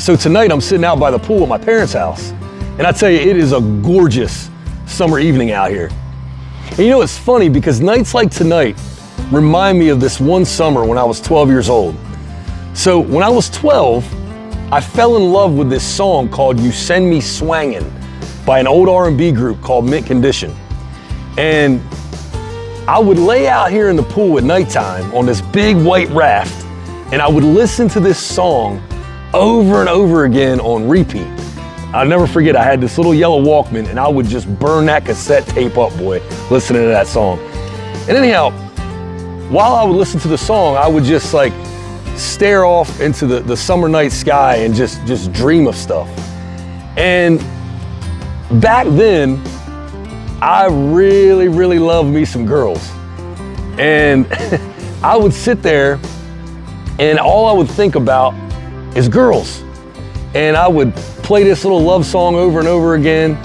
So tonight I'm sitting out by the pool at my parents' house, and I tell you, it is a gorgeous summer evening out here. And you know, it's funny because nights like tonight remind me of this one summer when I was 12 years old. So when I was 12, I fell in love with this song called You Send Me Swangin' by an old R&B group called Mint Condition. And I would lay out here in the pool at nighttime on this big white raft, and I would listen to this song over and over again on repeat. I'll never forget, I had this little yellow Walkman, and I would just burn that cassette tape up, boy, listening to that song. And anyhow, while I would listen to the song, I would just like stare off into the summer night sky and just dream of stuff. And back then, I really, really loved me some girls. And I would sit there and all I would think about is girls. And I would play this little love song over and over again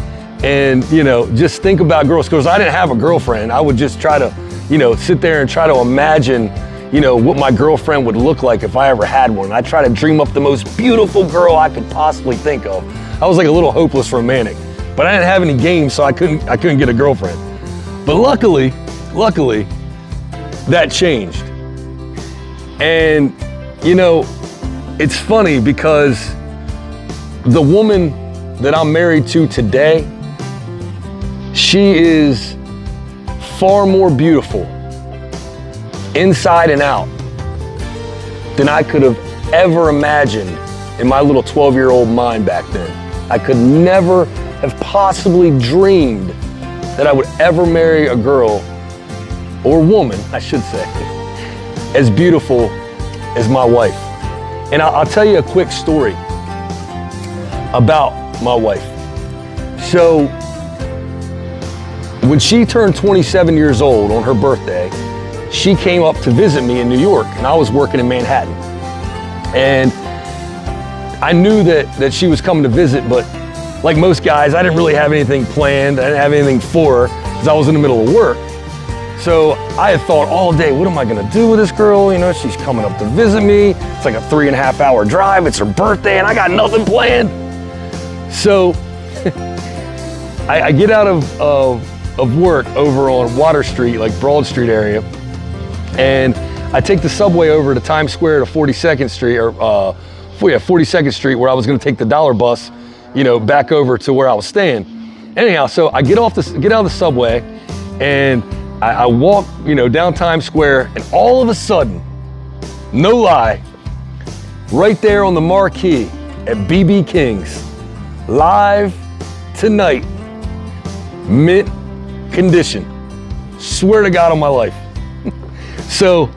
and, you know, just think about girls. Because I didn't have a girlfriend. I would just try to, you know, sit there and try to imagine, you know, what my girlfriend would look like if I ever had one. I try to dream up the most beautiful girl I could possibly think of. I was like a little hopeless romantic, but I didn't have any games, so I couldn't get a girlfriend. But luckily, that changed. And, you know, it's funny because the woman that I'm married to today, she is far more beautiful inside and out than I could have ever imagined in my little 12-year-old mind back then. I could never have possibly dreamed that I would ever marry a girl, or woman, I should say, as beautiful as my wife. And I'll tell you a quick story about my wife. So when she turned 27 years old on her birthday, she came up to visit me in New York, and I was working in Manhattan. And I knew that she was coming to visit, but like most guys, I didn't really have anything planned. I didn't have anything for her because I was in the middle of work. So I had thought all day, what am I gonna do with this girl? You know, she's coming up to visit me. It's like a 3.5-hour drive. It's her birthday and I got nothing planned. So I get out of work over on Water Street, like Broad Street area, and I take the subway over to Times Square to 42nd Street, or 42nd Street, where I was gonna take the dollar bus, you know, back over to where I was staying. Anyhow, so I get out of the subway and I walk, you know, down Times Square, and all of a sudden, no lie, right there on the marquee at BB King's, live tonight, Mint Condition. Swear to God on my life. So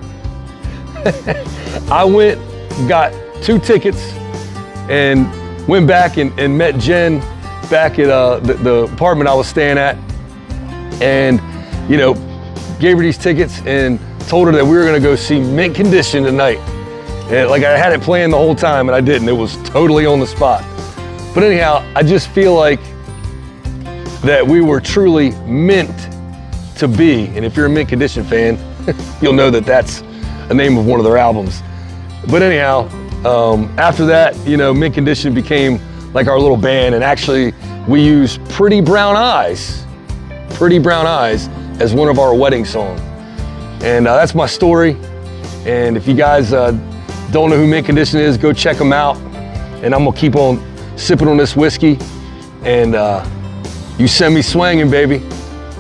I went, got 2 tickets, and went back and met Jen back at the apartment I was staying at, and, you know, gave her these tickets and told her that we were gonna go see Mint Condition tonight. And like I had it planned the whole time, and I didn't. It was totally on the spot. But anyhow, I just feel like that we were truly meant to be. And if you're a Mint Condition fan, you'll know that that's a name of one of their albums. But anyhow, after that, you know, Mint Condition became like our little band, and actually we use Pretty Brown Eyes as one of our wedding songs. And that's my story. And if you guys don't know who Mint Condition is, go check them out. And I'm gonna keep on sipping on this whiskey. And you send me swanging, baby.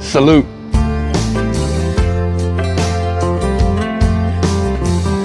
Salute.